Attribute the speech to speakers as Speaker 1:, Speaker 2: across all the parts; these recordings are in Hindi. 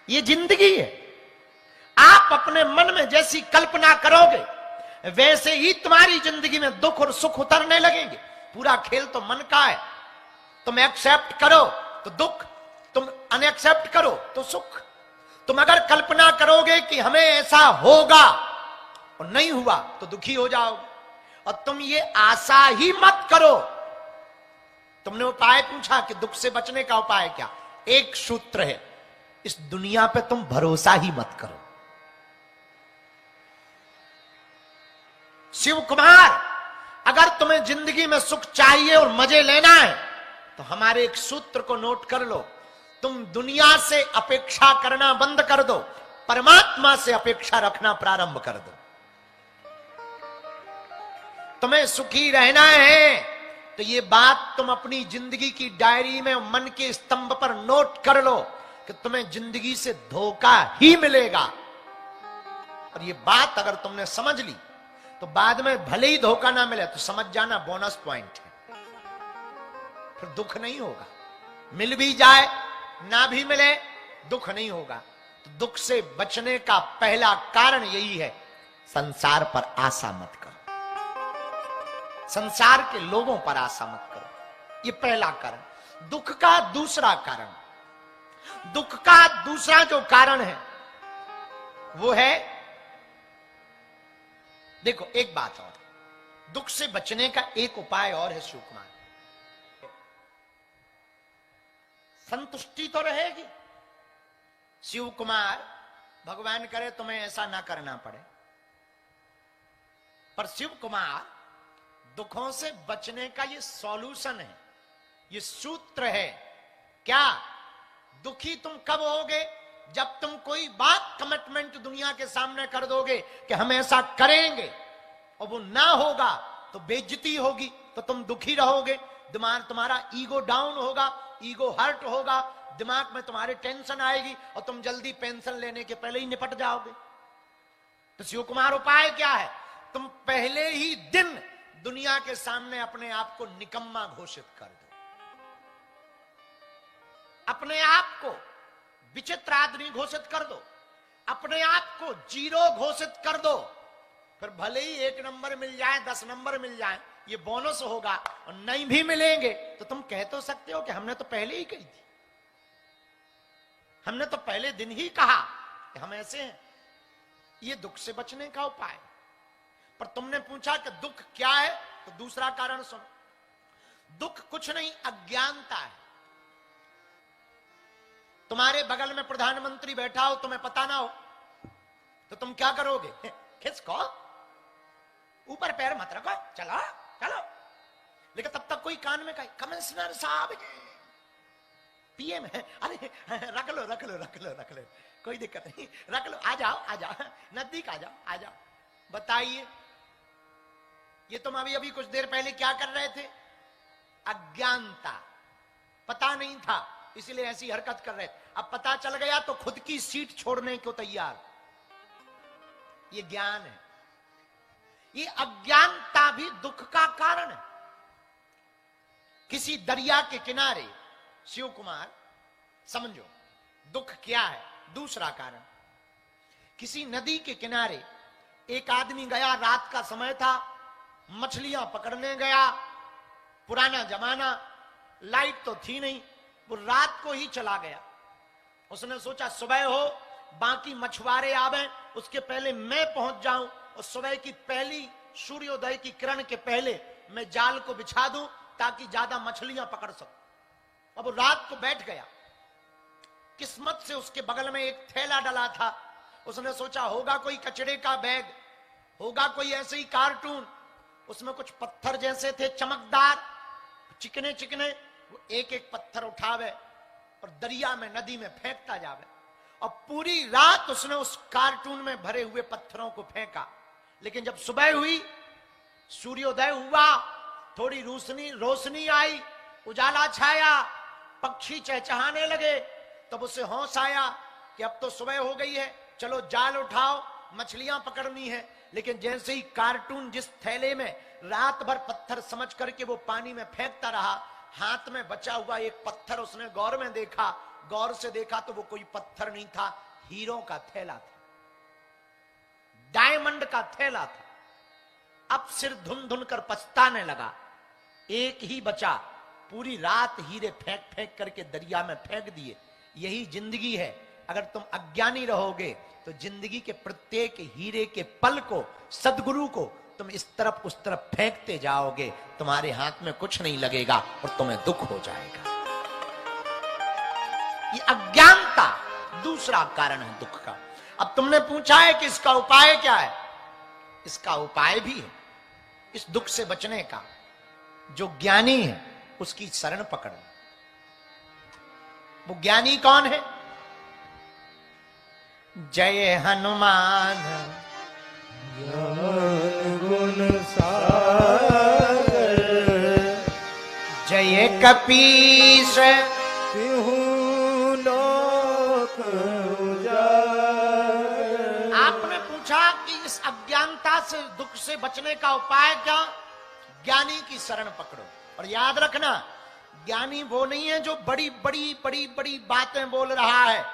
Speaker 1: ये जिंदगी है। आप अपने मन में जैसी कल्पना करोगे वैसे ही तुम्हारी जिंदगी में दुख और सुख उतरने लगेंगे। पूरा खेल तो मन का है। तुम एक्सेप्ट करो तो दुख, तुम अनएक्सेप्ट करो तो सुख। तुम अगर कल्पना करोगे कि हमें ऐसा होगा और नहीं हुआ तो दुखी हो जाओगे। और तुम ये आशा ही मत करो। तुमने उपाय पूछा कि दुख से बचने का उपाय क्या? एक सूत्र है, इस दुनिया पे तुम भरोसा ही मत करो। शिव कुमार, अगर तुम्हें जिंदगी में सुख चाहिए और मजे लेना है तो हमारे एक सूत्र को नोट कर लो। तुम दुनिया से अपेक्षा करना बंद कर दो, परमात्मा से अपेक्षा रखना प्रारंभ कर दो। तुम्हें सुखी रहना है तो ये बात तुम अपनी जिंदगी की डायरी में, मन के स्तंभ पर नोट कर लो कि तुम्हें जिंदगी से धोखा ही मिलेगा। और ये बात अगर तुमने समझ ली तो बाद में भले ही धोखा ना मिले तो समझ जाना बोनस पॉइंट है, फिर दुख नहीं होगा। मिल भी जाए ना भी मिले दुख नहीं होगा। तो दुख से बचने का पहला कारण यही है, संसार पर आशा मत करो, संसार के लोगों पर आशा मत करो। ये पहला कारण। दुख का दूसरा कारण, दुख का दूसरा जो कारण है वो है, देखो एक बात और, दुख से बचने का एक उपाय और है शिव कुमार। संतुष्टि तो रहेगी। शिव कुमार, भगवान करे तुम्हें ऐसा ना करना पड़े, पर शिव कुमार दुखों से बचने का ये सॉल्यूशन है, ये सूत्र है। क्या? दुखी तुम कब होगे? जब तुम कोई बात कमिटमेंट दुनिया के सामने कर दोगे कि हम ऐसा करेंगे और वो ना होगा तो बेइज्जती होगी, तो तुम दुखी रहोगे। दिमाग तुम्हारा ईगो डाउन होगा, ईगो हर्ट होगा, दिमाग में तुम्हारे टेंशन आएगी और तुम जल्दी पेंशन लेने के पहले ही निपट जाओगे। तो शिव कुमार उपाय क्या है? तुम पहले ही दिन दुनिया के सामने अपने आप को निकम्मा घोषित कर दो, अपने आप को विचित्र आदमी घोषित कर दो, अपने आप को जीरो घोषित कर दो। फिर भले ही 1 नंबर मिल जाए, 10 नंबर मिल जाए, ये बोनस होगा। और नहीं भी मिलेंगे तो तुम कह तो सकते हो कि हमने तो पहले ही कही थी, हमने तो पहले दिन ही कहा कि हम ऐसे हैं। ये दुख से बचने का उपाय। पर तुमने पूछा कि दुख क्या है, तो दूसरा कारण सुनो। दुख कुछ नहीं, अज्ञानता है। तुम्हारे बगल में प्रधानमंत्री बैठा हो, तुम्हें पता ना हो तो तुम क्या करोगे? खिसको, ऊपर पैर मत रखो, चलो चलो। लेकिन तब तक कोई कान में कहे, कमिश्नर साहब पीएम है, अरे रख लो रख लो रख लो रख लो, कोई दिक्कत नहीं, रख लो, आ जाओ नजदीक आ जाओ। बताइए, ये तुम अभी अभी कुछ देर पहले क्या कर रहे थे? अज्ञानता, पता नहीं था इसलिए ऐसी हरकत कर रहे थे। अब पता चल गया तो खुद की सीट छोड़ने को तैयार। ये ज्ञान है। ये अज्ञानता भी दुख का कारण है। किसी दरिया के किनारे, शिव कुमार समझो दुख क्या है। दूसरा कारण, किसी नदी के किनारे एक आदमी गया, रात का समय था, मछलियां पकड़ने गया। पुराना जमाना, लाइट तो थी नहीं, वो रात को ही चला गया। उसने सोचा सुबह हो, बाकी मछुआरे आवे, उसके पहले मैं पहुंच जाऊं और सुबह की पहली सूर्योदय की किरण के पहले मैं जाल को बिछा दूं ताकि ज्यादा मछलियां पकड़ सकूं। अब वो रात को बैठ गया। किस्मत से उसके बगल में एक थैला डला था। उसने सोचा होगा कोई कचड़े का बैग, होगा कोई ऐसे ही कार्टून। उसमें कुछ पत्थर जैसे थे, चमकदार, चिकने चिकने। वो एक एक पत्थर उठावे और दरिया में, नदी में फेंकता जावे। और पूरी रात उसने उस कार्टून में भरे हुए पत्थरों को फेंका। लेकिन जब सुबह हुई, सूर्योदय हुआ, थोड़ी रोशनी आई, उजाला छाया, पक्षी चहचहाने लगे, तब उसे होश आया कि अब तो सुबह हो गई है, चलो जाल उठाओ, मछलियां पकड़नी है। लेकिन जैसे ही कार्टून जिस थैले में रात भर पत्थर समझ करके वो पानी में फेंकता रहा, हाथ में बचा हुआ एक पत्थर उसने गौर में देखा, गौर से देखा तो वो कोई पत्थर नहीं था, हीरों का थैला था, डायमंड का थैला था। अब सिर धुन धुन कर पछताने लगा, एक ही बचा, पूरी रात हीरे फेंक फेंक करके दरिया में फेंक दिए। यही जिंदगी है, अगर तुम अज्ञानी रहोगे तो जिंदगी के प्रत्येक हीरे के पल को, सदगुरु को तुम इस तरफ उस तरफ फेंकते जाओगे, तुम्हारे हाथ में कुछ नहीं लगेगा और तुम्हें दुख हो जाएगा। ये अज्ञानता दूसरा कारण है दुख का। अब तुमने पूछा है कि इसका उपाय क्या है, इसका उपाय भी है इस दुख से बचने का। जो ज्ञानी है उसकी शरण पकड़। वो ज्ञानी कौन है? जय हनुमान
Speaker 2: गुण सागर,
Speaker 1: जय कपीस
Speaker 2: तिहु लोक उजागर।
Speaker 1: आपने पूछा कि इस अज्ञानता से, दुख से बचने का उपाय क्या? ज्ञानी की शरण पकड़ो। और याद रखना, ज्ञानी वो नहीं है जो बड़ी बड़ी बड़ी बड़ी बातें बोल रहा है,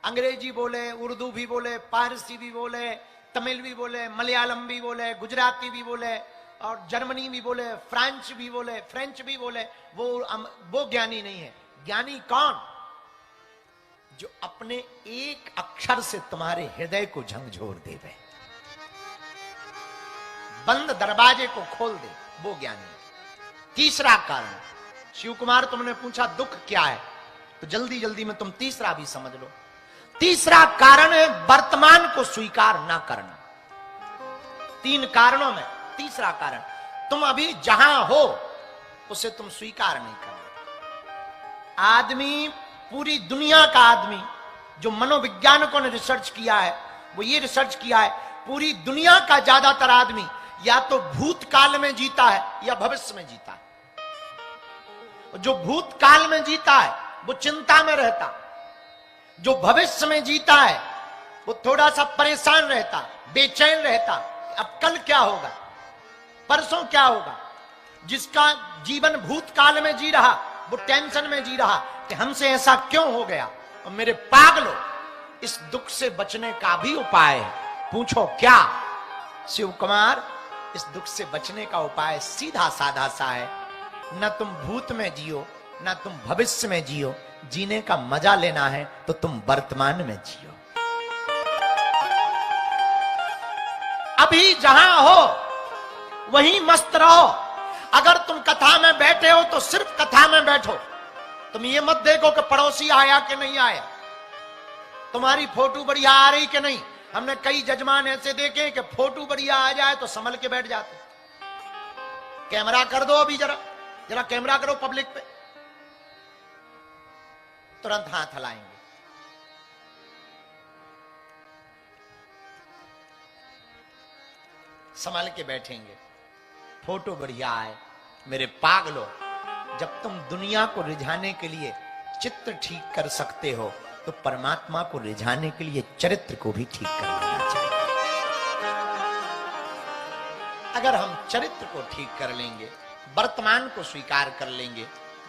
Speaker 1: अंग्रेजी बोले, उर्दू भी बोले, पारसी भी बोले, तमिल भी बोले, मलयालम भी बोले, गुजराती भी बोले, और जर्मनी भी बोले, फ्रांस भी बोले, फ्रेंच भी बोले, वो ज्ञानी नहीं है। ज्ञानी कौन? जो अपने एक अक्षर से तुम्हारे हृदय को झंझोर देवे, बंद दरवाजे को खोल दे, वो ज्ञानी। तीसरा कारण, शिव कुमार तुमने पूछा दुख क्या है, तो जल्दी जल्दी में तुम तीसरा भी समझ लो। तीसरा कारण है वर्तमान को स्वीकार ना करना। 3 कारणों में तीसरा कारण, तुम अभी जहां हो उसे तुम स्वीकार नहीं करना। आदमी, पूरी दुनिया का आदमी, जो मनोवैज्ञानिकों ने रिसर्च किया है, वो ये रिसर्च किया है, पूरी दुनिया का ज्यादातर आदमी या तो भूतकाल में जीता है या भविष्य में जीता है। जो भूतकाल में जीता है वो चिंता में रहता, जो भविष्य में जीता है वो थोड़ा सा परेशान रहता, बेचैन रहता, अब कल क्या होगा, परसों क्या होगा। जिसका जीवन भूतकाल में जी रहा वो टेंशन में जी रहा कि हमसे ऐसा क्यों हो गया। और मेरे पागलों, इस दुख से बचने का भी उपाय है। पूछो क्या? शिव कुमार, इस दुख से बचने का उपाय सीधा साधा सा है, न तुम भूत में जियो न तुम भविष्य में जियो। जीने का मजा लेना है तो तुम वर्तमान में जियो। अभी जहां हो वहीं मस्त रहो। अगर तुम कथा में बैठे हो तो सिर्फ कथा में बैठो। तुम ये मत देखो कि पड़ोसी आया कि नहीं आया, तुम्हारी फोटो बढ़िया आ रही कि नहीं। हमने कई जजमान ऐसे देखे कि फोटो बढ़िया आ जाए तो संभल के बैठ जाते। कैमरा कर दो, अभी जरा जरा कैमरा करो पब्लिक पे, तुरंत हाथ हिलाएंगे। संभल के बैठेंगे, फोटो बढ़िया आए। मेरे पागलों, जब तुम दुनिया को रिझाने के लिए चित्र ठीक कर सकते हो तो परमात्मा को रिझाने के लिए चरित्र को भी ठीक कर लेना चाहिए। अगर हम चरित्र को ठीक कर लेंगे, वर्तमान को स्वीकार कर लेंगे,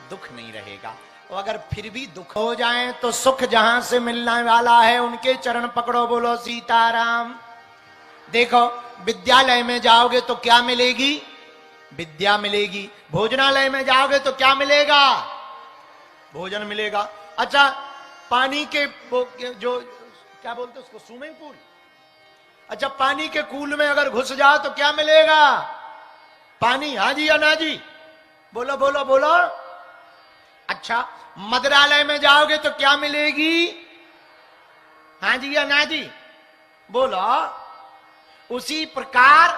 Speaker 1: दुख नहीं रहेगा। और अगर फिर भी दुख हो जाए तो सुख जहां से मिलने वाला है उनके चरण पकड़ो। बोलो सीताराम। देखो, विद्यालय में जाओगे तो क्या मिलेगी? विद्या मिलेगी। भोजनालय में जाओगे तो क्या मिलेगा? भोजन मिलेगा। अच्छा, पानी के जो क्या बोलते उसको, स्विमिंग पूल। अच्छा, पानी के कूल में अगर घुस जाओ तो क्या मिलेगा? पानी। हाँ जी या ना जी? बोलो बोलो बोलो। अच्छा, मदिरालय में जाओगे तो क्या मिलेगी? हाँ जी या ना जी? बोलो। उसी प्रकार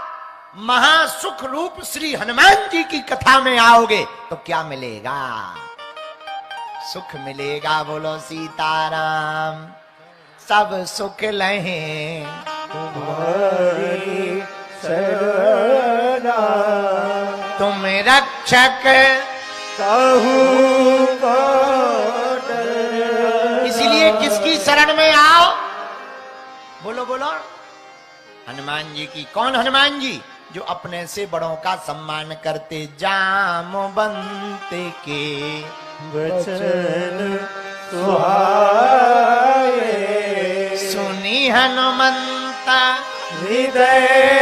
Speaker 1: महासुख रूप श्री हनुमान जी की कथा में आओगे तो क्या मिलेगा? सुख मिलेगा। बोलो सीताराम। सब सुख लहे
Speaker 2: तुम्हारी शरणा,
Speaker 1: तुम रक्षक
Speaker 2: कहूँ को डर।
Speaker 1: इसीलिए किसकी शरण में आओ? बोलो बोलो। हनुमान जी की। कौन हनुमान जी? जो अपने से बड़ों का सम्मान करते, जामवंत के
Speaker 2: वचन सुहाए
Speaker 1: सुनी हनुमंता
Speaker 2: हृदय